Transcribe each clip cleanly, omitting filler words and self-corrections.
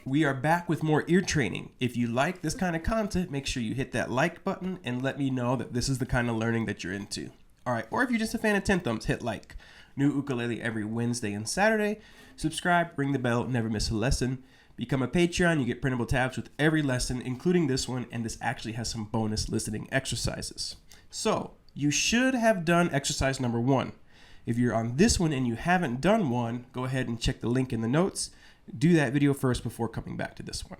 we are back with more ear training. If you like this kind of content, make sure you hit that like button and let me know that this is the kind of learning that you're into. All right, or if you're just a fan of 10 Thumbs, hit like. New ukulele every Wednesday and Saturday. Subscribe, ring the bell, never miss a lesson. Become a Patreon, you get printable tabs with every lesson, including this one, and this actually has some bonus listening exercises. So, you should have done exercise number 1. If you're on this one and you haven't done one, go ahead and check the link in the notes. Do that video first before coming back to this one.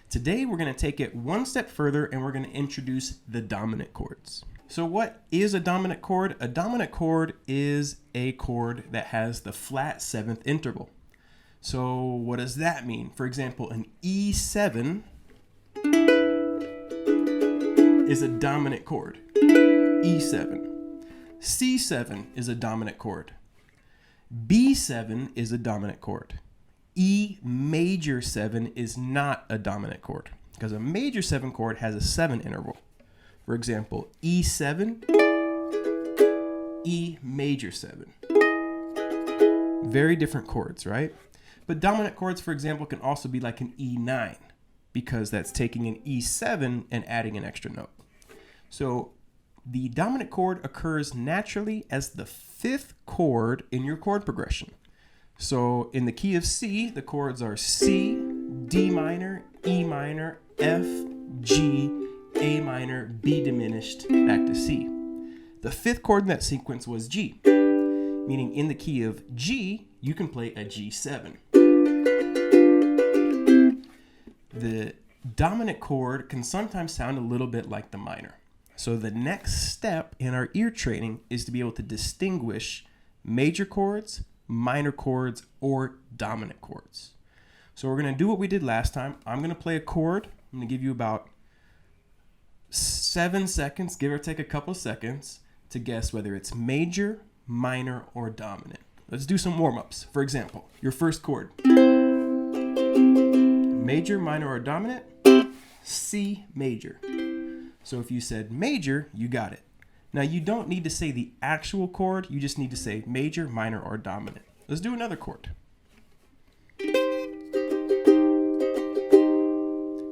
Today, we're going to take it one step further and we're going to introduce the dominant chords. So what is a dominant chord? A dominant chord is a chord that has the flat 7th interval. So what does that mean? For example, an E7 is a dominant chord. E7. C7 is a dominant chord. B7 is a dominant chord. E major 7 is not a dominant chord because a major 7 chord has a 7 interval. For example, E7, E major 7. Very different chords, right? But dominant chords, for example, can also be like an E9 because that's taking an E7 and adding an extra note. So the dominant chord occurs naturally as the 5th chord in your chord progression. So in the key of C, the chords are C, D minor, E minor, F, G, A minor, B diminished, back to C. The 5th chord in that sequence was G, meaning in the key of G, you can play a G7. The dominant chord can sometimes sound a little bit like the minor. So the next step in our ear training is to be able to distinguish major chords, minor chords, or dominant chords. So we're going to do what we did last time. I'm going to play a chord. I'm going to give you about 7 seconds, give or take a couple seconds, to guess whether it's major, minor, or dominant. Let's do some warm-ups. For example, your first chord. Major, minor, or dominant? C major. So if you said major, you got it. Now you don't need to say the actual chord, you just need to say major, minor, or dominant. Let's do another chord.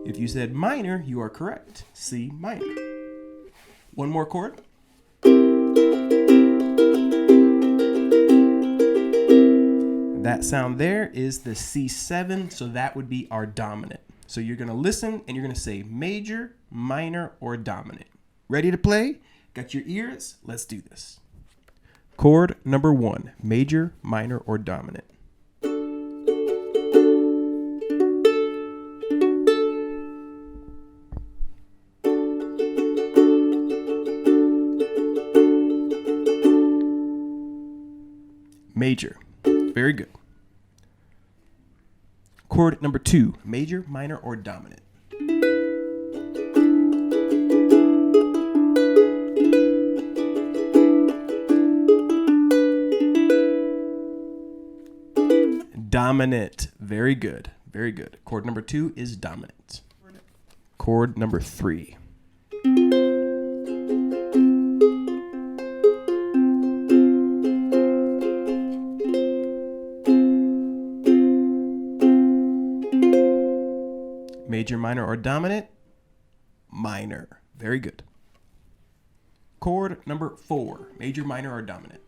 If you said minor, you are correct. C minor. One more chord. That sound there is the C7, so that would be our dominant. So you're going to listen and you're going to say major, minor, or dominant. Ready to play? Got your ears? Let's do this. Chord number 1, major, minor, or dominant. Major. Very good. Chord number 2, major, minor, or dominant. Dominant. Very good. Very good. Chord number 2 is dominant. Chord number 3. Major, minor, or dominant? Minor. Very good. Chord number 4. Major, minor, or dominant?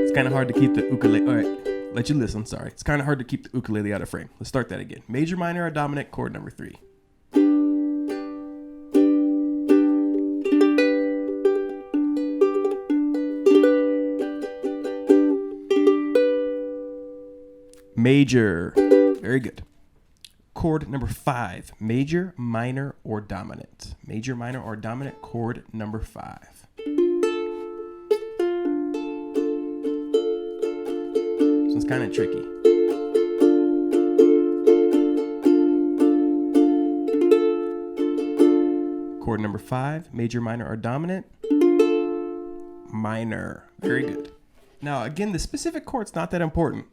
It's kind of hard to keep the ukulele. All right, let you listen. Sorry. It's kind of hard to keep the ukulele out of frame. Let's start that again. Major, minor, or dominant? Chord number 3. Major. Very good. Chord number 5. Major, minor, or dominant? Major, minor, or dominant? Chord number 5. This one's kind of tricky. Chord number 5. Major, minor, or dominant? Minor. Very good. Now, again, the specific chord's not that important.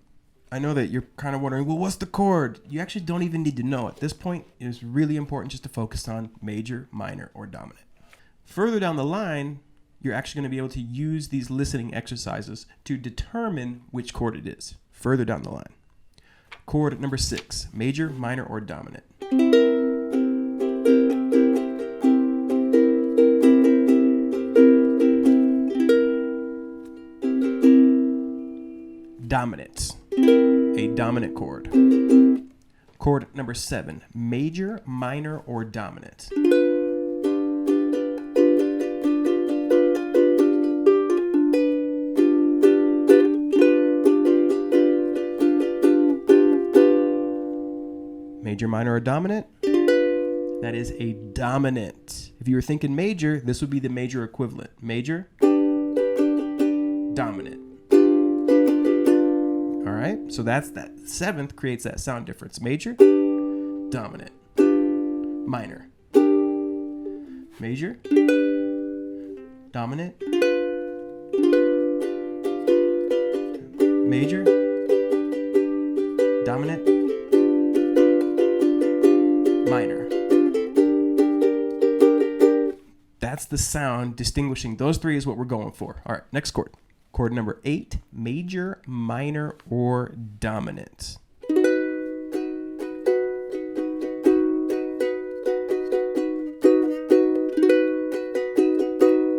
I know that you're kind of wondering, well, what's the chord? You actually don't even need to know. At this point, it is really important just to focus on major, minor, or dominant. Further down the line, you're actually going to be able to use these listening exercises to determine which chord it is further down the line. Chord number 6, major, minor, or dominant. Dominant, a dominant chord. Chord number 7, major, minor, or dominant. Major, minor, or dominant? That is a dominant. If you were thinking major, this would be the major equivalent. Major, dominant. All right, so that's that 7th creates that sound difference. Major, dominant, minor. Major, dominant, major, dominant, minor. That's the sound distinguishing those 3 is what we're going for. All right, next chord. Chord number 8, major, minor, or dominant.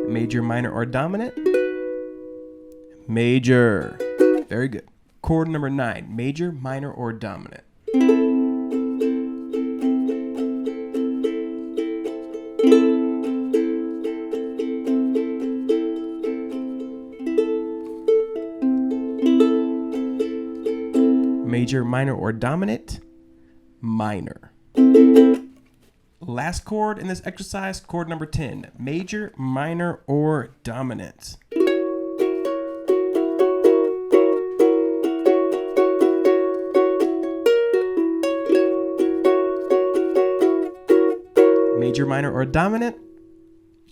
Major, minor, or dominant? Major. Very good. Chord number 9, major, minor, or dominant. Major, minor, or dominant? Minor. Last chord in this exercise, chord number 10, major, minor, or dominant. Major, minor, or dominant?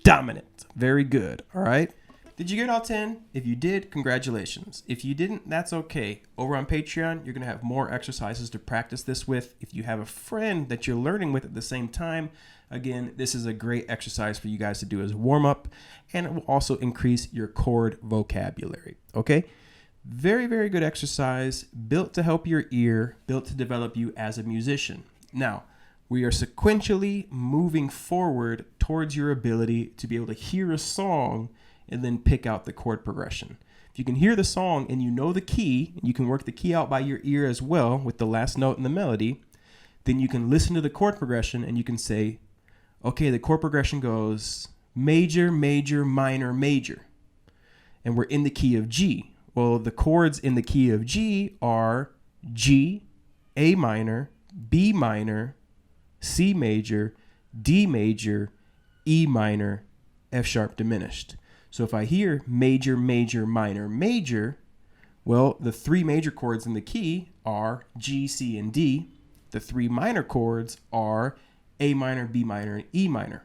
Dominant. Very good. All right. Did you get all 10? If you did, congratulations. If you didn't, that's okay. Over on Patreon, you're going to have more exercises to practice this with. If you have a friend that you're learning with at the same time, again, this is a great exercise for you guys to do as a warm-up, and it will also increase your chord vocabulary, okay? Very, very good exercise, built to help your ear, built to develop you as a musician. Now, we are sequentially moving forward towards your ability to be able to hear a song and then pick out the chord progression. If you can hear the song and you know the key, and you can work the key out by your ear as well with the last note in the melody, then you can listen to the chord progression and you can say, okay, the chord progression goes major, major, minor, major. And we're in the key of G. Well, the chords in the key of G are G, A minor, B minor, C major, D major, E minor, F sharp diminished. So if I hear major, major, minor, major, well, the 3 major chords in the key are G, C, and D. The 3 minor chords are A minor, B minor, and E minor.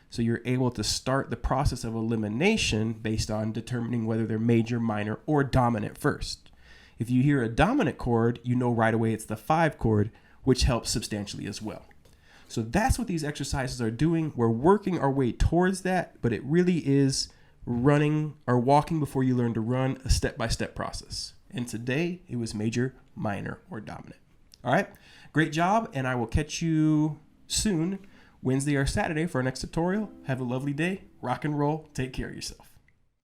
So you're able to start the process of elimination based on determining whether they're major, minor, or dominant first. If you hear a dominant chord, you know right away it's the 5 chord, which helps substantially as well. So that's what these exercises are doing. We're working our way towards that, but it really is running or walking before you learn to run, a step-by-step process. And today it was major, minor, or dominant. All right, great job, and I will catch you soon, Wednesday or Saturday, for our next tutorial. Have a lovely day, rock and roll, take care of yourself.